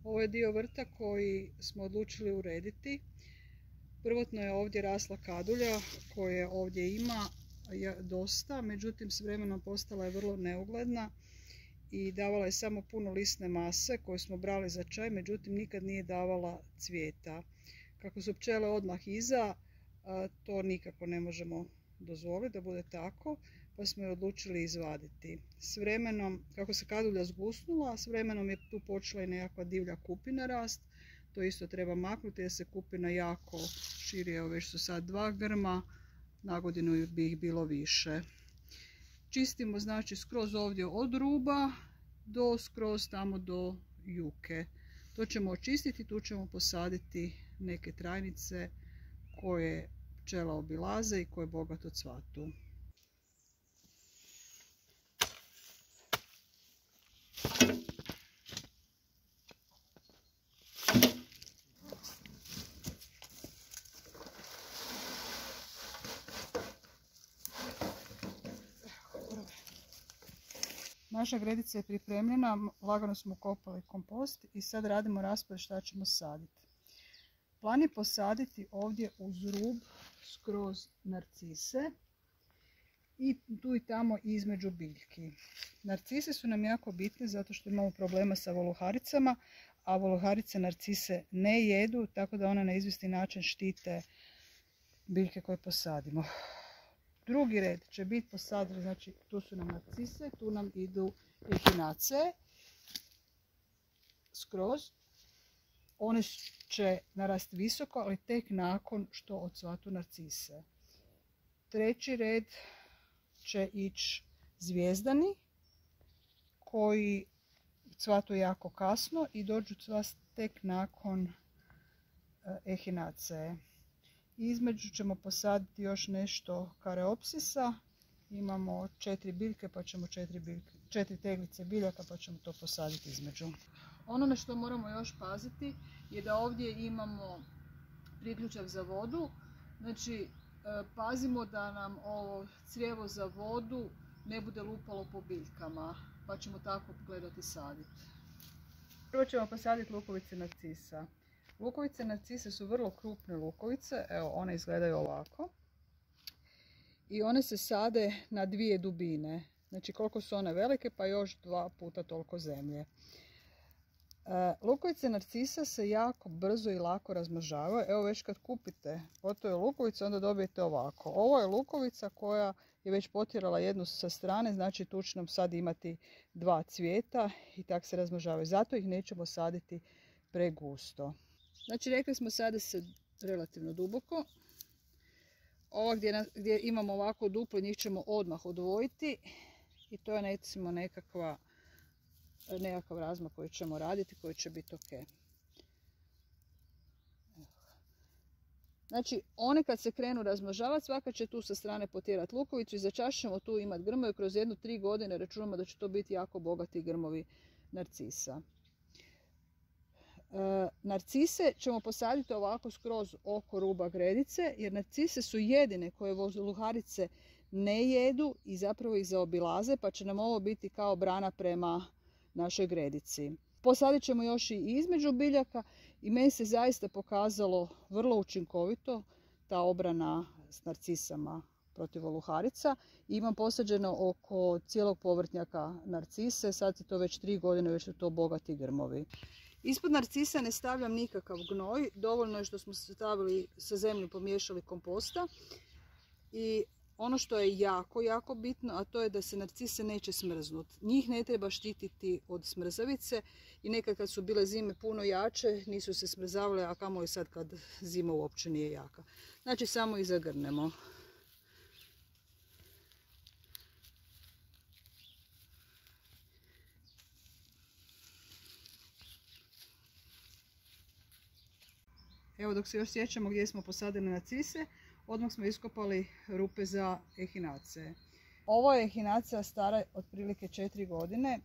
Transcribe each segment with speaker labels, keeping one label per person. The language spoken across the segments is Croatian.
Speaker 1: Ovo je dio vrta koji smo odlučili urediti. Prvotno je ovdje rasla kadulja koje ovdje ima dosta, međutim s vremenom postala je vrlo neugledna i davala je samo puno lisne mase koju smo brali za čaj, međutim nikad nije davala cvijeta. Kako su pčele odmah iza, to nikako ne možemo dozvoliti da bude tako, pa smo je odlučili izvaditi. S vremenom, kako se kadulja zgusnula, s vremenom je tu počela i nekakva divlja kupina rast. To isto treba maknuti jer se kupina jako širi, evo već su sad 2 grma, na godinu bi ih bilo više. Čistimo znači skroz ovdje od ruba do skroz tamo do juke. To ćemo očistiti, tu ćemo posaditi neke trajnice koje pčela obilaze i koje bogato cvatu. Naša gredica je pripremljena, lagano smo ukopali kompost i sad radimo raspored šta ćemo saditi. Plan je posaditi ovdje uz rub skroz narcise i tu i tamo između biljki. Narcise su nam jako bitne zato što imamo problema sa voluharicama, a voluharice narcise ne jedu, tako da one na izvjesni način štite biljke koje posadimo. Drugi red će biti posadili, znači tu su nam narcise, tu nam idu echinacee skroz. One će narasti visoko, ali tek nakon što odsvatu narcise. Treći red će ići zvijezdani koji cvatu jako kasno i dođu cvast tek nakon echinacee. Između ćemo posaditi još nešto kareopsisa. Imamo 4 biljke pa ćemo 4 teglice biljaka pa ćemo to posaditi između. Ono na što moramo još paziti je da ovdje imamo priključak za vodu. Znači pazimo da nam ovo crijevo za vodu ne bude lupalo po biljkama, pa ćemo tako gledati saditi. Prvo ćemo posaditi lukovice narcisa. Lukovice narcise su vrlo krupne lukovice, evo one izgledaju ovako. I one se sade na 2 dubine, znači koliko su one velike pa još 2 puta toliko zemlje. Lukovice narcisa se jako brzo i lako razmnožavaju. Evo već kad kupite gotove lukovice onda dobijete ovako. Ovo je lukovica koja je već potjerala jednu sa strane, znači tu će nam sad imati 2 cvijeta i tak se razmnožavaju. Zato ih nećemo saditi pregusto. Znači rekli smo sada se relativno duboko. Ova gdje imamo ovako duplo, njih ćemo odmah odvojiti i to je recimo nekakav razmak koji ćemo raditi, koji će biti ok. Znači one kad se krenu razmnožavati, svaka će tu sa strane potjerati lukovicu i za čas ćemo tu imati grmove. Kroz 1-3 godine računamo da će to biti jako bogati grmovi narcisa. Narcise ćemo posaditi ovako skroz oko ruba gredice, jer narcise su jedine koje voluharice ne jedu i zapravo ih zaobilaze, pa će nam ovo biti kao brana prema našoj gredici. Posadit ćemo još i između biljaka i meni se zaista pokazalo vrlo učinkovito ta obrana s narcisama protiv voluharica. Imam posađeno oko cijelog povrtnjaka narcise, sad je to već 3 godine, već su to bogati grmovi. Ispod narcisa ne stavljam nikakav gnoj, dovoljno je što smo stavili sa zemljom, pomiješali komposta. I ono što je jako bitno, a to je da se narcise neće smrznuti. Njih ne treba štititi od smrzavice i nekad kad su bile zime puno jače nisu se smrzavale, a kamoli sad kad zima uopće nije jaka. Znači samo ih zagrnemo. Evo dok se još sjećamo gdje smo posadili narcise, odmah smo iskopali rupe za echinacee. Ovo je echinacea stara otprilike 4 godine.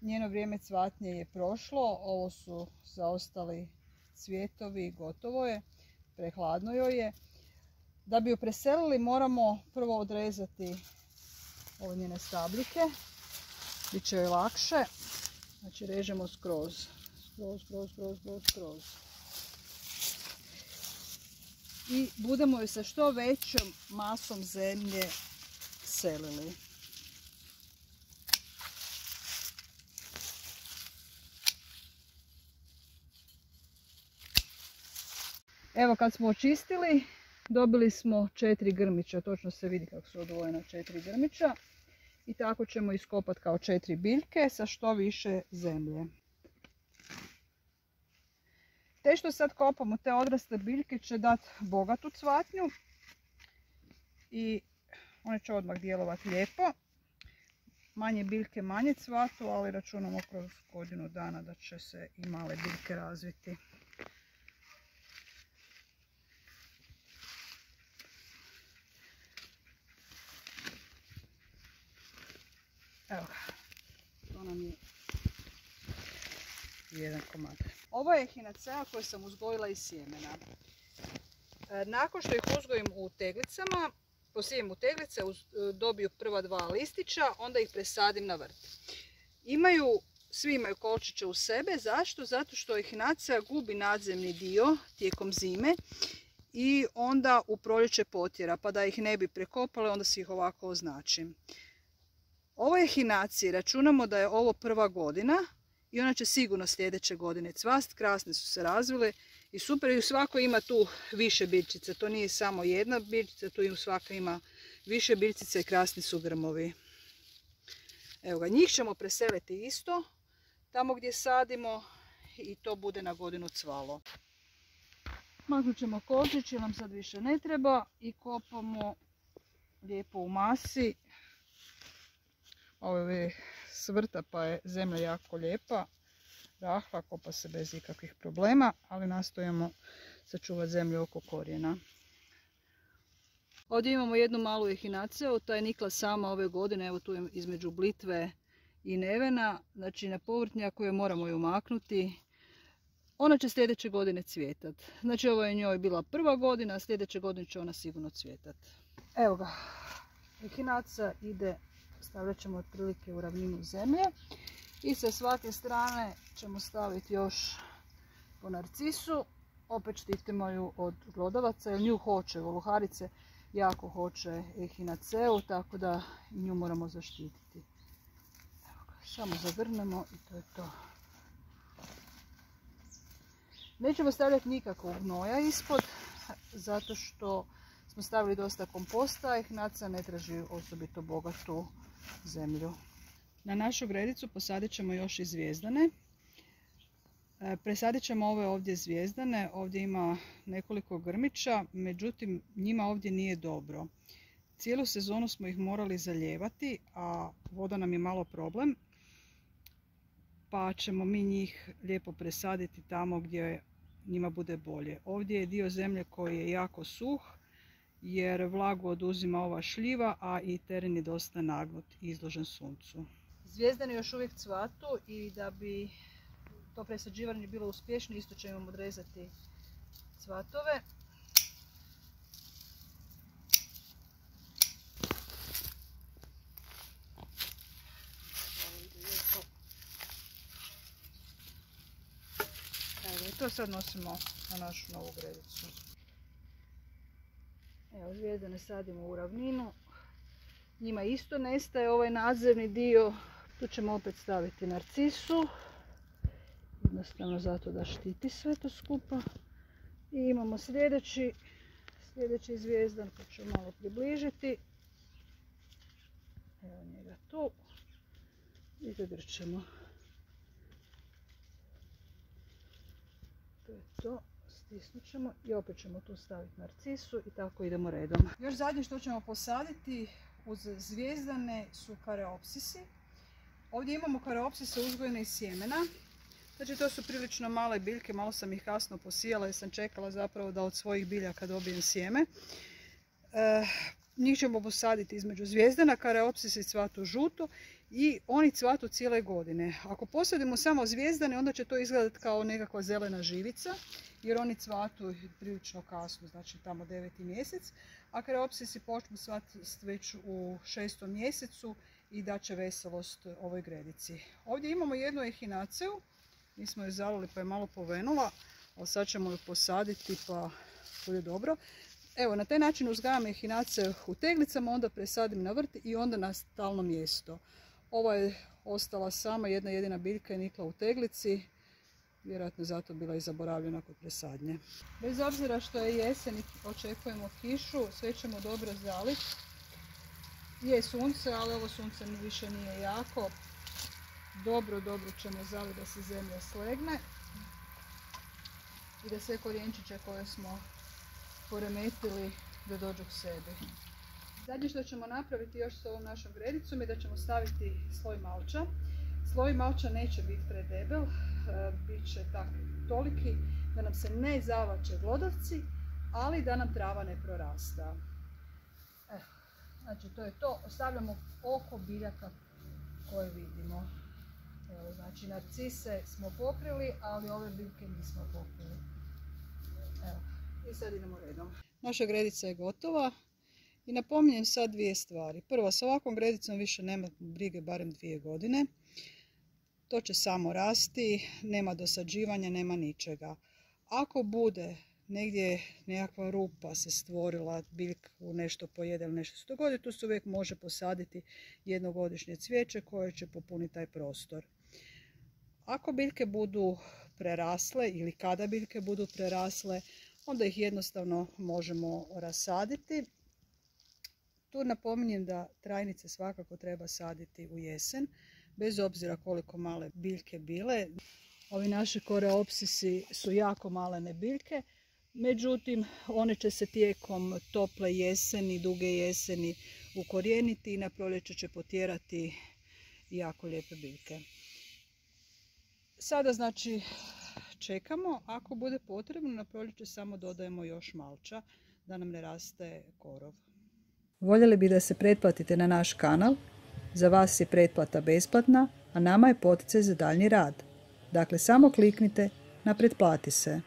Speaker 1: Njeno vrijeme cvatnje je prošlo, ovo su zaostali cvjetovi, gotovo je, prehladno joj je. Da bi ju preselili moramo prvo odrezati ove njene stabljike, bit će joj lakše. Znači režemo skroz skroz. I budemo ju sa što većom masom zemlje selili. Evo kad smo očistili, dobili smo 4 grmića, točno se vidi kako su odvojena 4 grmića. I tako ćemo iskopati kao 4 biljke sa što više zemlje. Te što sad kopamo, te odrasle biljke će dati bogatu cvatnju i one će odmah djelovati lijepo. Manje biljke, manje cvatu, ali računamo kroz godinu dana da će se i male biljke razviti. Evo ga, to nam je jedan komad. Ovo je Echinacea koju sam uzgojila iz sjemena. Nakon što ih uzgojim u teglicama, posijem u teglice, dobiju prva 2 listića, onda ih presadim na vrt. Svi imaju kolčiće u sebe. Zašto? Zato što Echinacea gubi nadzemni dio tijekom zime i onda u proljeće potjera, pa da ih ne bi prekopale, onda si ih ovako označim. Ovoj Echinaciji računamo da je ovo prva godina i ona će sigurno sljedeće godine cvast. Krasne su se razvile i super. I svako ima tu više biljčice. To nije samo jedna biljčica, tu svaka ima više biljčice i krasni su grmovi. Evo ga, njih ćemo preseliti isto tamo gdje sadimo i to bude na godinu cvalo. Maknut ćemo kožić jer nam sad više ne treba i kopamo lijepo u masi. Ovo je svrta pa je zemlja jako lijepa, rahla, kopa se bez ikakvih problema, ali nastojimo sačuvati zemlju oko korijena. Ovdje imamo jednu malu Echinaceu, ta je nikla sama ove godine, evo tu je između blitve i nevena, znači na povrtnjaku je moramo ju maknuti. Ona će sljedeće godine cvjetat. Znači ovo je njoj bila prva godina, a sljedeće godine će ona sigurno cvjetat. Evo ga, Echinacea ide. Stavljat ćemo otprilike u ravninu zemlje i sa svake strane ćemo staviti još po narcisu. Opet štitimo ju od glodavaca jer nju hoće, voluharice jako hoće Echinaceu, tako da nju moramo zaštititi. Evo ga, samo zagrnemo i to je to. Nećemo stavljati nikakvog gnoja ispod, zato što smo stavili dosta komposta, Echinacea ne traži osobito bogatu zemlju. Na našu gredicu posadit ćemo još i zvijezdane. Presadit ćemo ove ovdje zvijezdane, ovdje ima nekoliko grmića, međutim njima ovdje nije dobro. Cijelu sezonu smo ih morali zalijevati, a voda nam je malo problem, pa ćemo mi njih lijepo presaditi tamo gdje njima bude bolje. Ovdje je dio zemlje koji je jako suh, jer vlagu oduzima ova šljiva, a i teren je dosta nagnut i izložen suncu. Zvijezdani još uvijek cvatu i da bi to presađivanje bilo uspješno, isto ćemo odrezati cvatove. Evo, i to sad nosimo na našu novu gredicu. Evo, zvijezdane sadimo u ravninu. Njima isto nestaje ovaj nadzemni dio. Tu ćemo opet staviti narcisu. Jednostavno zato da štiti sve to skupa. I imamo sljedeći zvijezdan koji ću malo približiti. Evo njega tu. I zagrćemo. To je to. Stisnut ćemo i opet ćemo tu staviti narcisu i tako idemo redom. Još zadnje što ćemo posaditi uz zvijezdane su kareopsisi. Ovdje imamo kareopsise uzgojene iz sjemena. Znači to su prilično male biljke, malo sam ih kasno posijala jer sam čekala zapravo da od svojih biljaka dobijem sjeme. Njih ćemo posaditi između zvijezdana, kareopsisi cvatu žuto i oni cvatu cijele godine. Ako posadimo samo zvijezdane, onda će to izgledati kao nekakva zelena živica, jer oni cvatu prilično kasno, znači tamo 9. mjesec, a kareopsisi počnu cvati već u 6. mjesecu i daće veselost ovoj gredici. Ovdje imamo jednu Echinaceu, Mi smo ju zalili pa je malo povenula, ali sad ćemo ju posaditi pa bude dobro. Evo, na taj način uzgajam ehinace u teglicama, onda presadim na vrt i onda na stalno mjesto. Ova je ostala sama, jedna jedina biljka je nikla u teglici, vjerojatno zato bila i zaboravljena kod presadnje. Bez obzira što je jesen i očekujemo kišu, sve ćemo dobro zaliti. Je sunce, ali ovo sunce više nije jako. Dobro ćemo zaliti da se zemlja slegne i da sve korijenčiće koje smo poremetili da dođu k sebi. Zadnje što ćemo napraviti još s ovom našom gredicom je da ćemo staviti sloj malča. Sloj malča neće biti predebel, bit će toliki da nam se ne zavače glodavci, ali da nam trava ne prorasta. Znači to je to, ostavljamo oko biljaka koje vidimo. Evo, znači narcise smo pokrili, ali ove biljke nismo pokrili. Evo, i sad idemo redom. Naša gredica je gotova i napominjem sad dvije stvari. Prvo, s ovakvom gredicom više nema brige barem 2 godine. To će samo rasti, nema dosađivanja, nema ničega. Ako bude negdje nekakva rupa se stvorila, biljku nešto pojede ili nešto se dogodi, tu se uvijek može posaditi jednogodišnje cvijeće koje će popuniti taj prostor. Ako biljke budu prerasle ili kada biljke budu prerasle, onda ih jednostavno možemo rasaditi. Tu napominjem da trajnice svakako treba saditi u jesen, bez obzira koliko male biljke bile. Ovi naši koreopsisi su jako malene biljke, međutim one će se tijekom tople jeseni, duge jeseni ukorijeniti i na proljeće će potjerati jako lijepe biljke. Sada znači čekamo, ako bude potrebno na proljeće samo dodajemo još malča da nam ne raste korov. Voljeli bi da se pretplatite na naš kanal. Za vas je pretplata besplatna, a nama je poticaj za daljnji rad. Dakle, samo kliknite na pretplati se.